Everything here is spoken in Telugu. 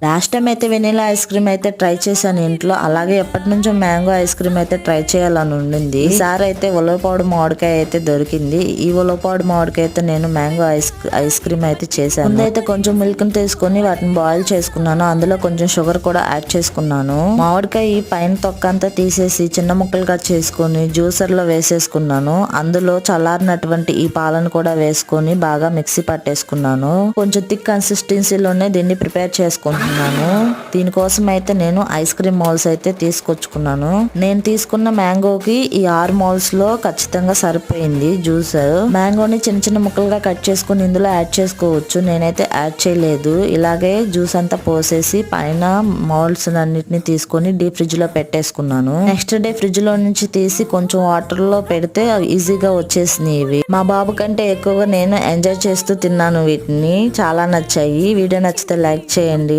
లాస్ట్ టైం అయితే వెనిలా ఐస్ క్రీమ్ అయితే ట్రై చేశాను ఇంట్లో. అలాగే ఎప్పటి నుంచో మ్యాంగో ఐస్ క్రీమ్ అయితే ట్రై చేయాలని ఉండింది. ఈసారి అయితే ఉలవపాడు మామిడికాయ అయితే దొరికింది. ఈ ఉలవపాడు మామిడికాయ అయితే నేను మ్యాంగో ఐస్ క్రీమ్ అయితే చేశాను. ముందైతే కొంచెం మిల్క్ ని తీసుకొని వాటిని బాయిల్ చేసుకున్నాను. అందులో కొంచెం షుగర్ కూడా యాడ్ చేసుకున్నాను. మామిడికాయ పైన తొక్క అంతా తీసేసి చిన్న ముక్కలుగా చేసుకొని జ్యూసర్ లో వేసేసుకున్నాను. అందులో చల్లారినటువంటి ఈ పాలను కూడా వేసుకొని బాగా మిక్సీ పట్టేసుకున్నాను. కొంచెం థిక్ కన్సిస్టెన్సీలోనే దీన్ని ప్రిపేర్ చేసుకుంటున్నాను. దీనికోసం అయితే నేను ఐస్ క్రీమ్ మౌల్స్ అయితే తీసుకొచ్చుకున్నాను. నేను తీసుకున్న మ్యాంగోకి ఈ 6 మౌల్స్ లో ఖచ్చితంగా సరిపోయింది జ్యూసర్. మ్యాంగోని చిన్న చిన్న ముక్కలుగా కట్ చేసుకుని ఇందులో యాడ్ చేసుకోవచ్చు. నేనైతే యాడ్ చేయలేదు. ఇలాగే జ్యూస్ అంతా పోసేసి పైన మౌల్స్ అన్నిటిని తీసుకొని డీప్ ఫ్రిడ్జ్ లో పెట్టేసుకున్నాను. నెక్స్ట్ డే ఫ్రిడ్జ్ లో నుంచి తీసి కొంచెం వాటర్ లో పెడితే ఈజీగా వచ్చేసినాయి ఇవి. మా బాబు కంటే ఎక్కువగా నేను ఎంజాయ్ చేస్తూ తిన్నాను వీటిని. చాలా నచ్చాయి. వీడియో నచ్చితే లైక్ చేయండి.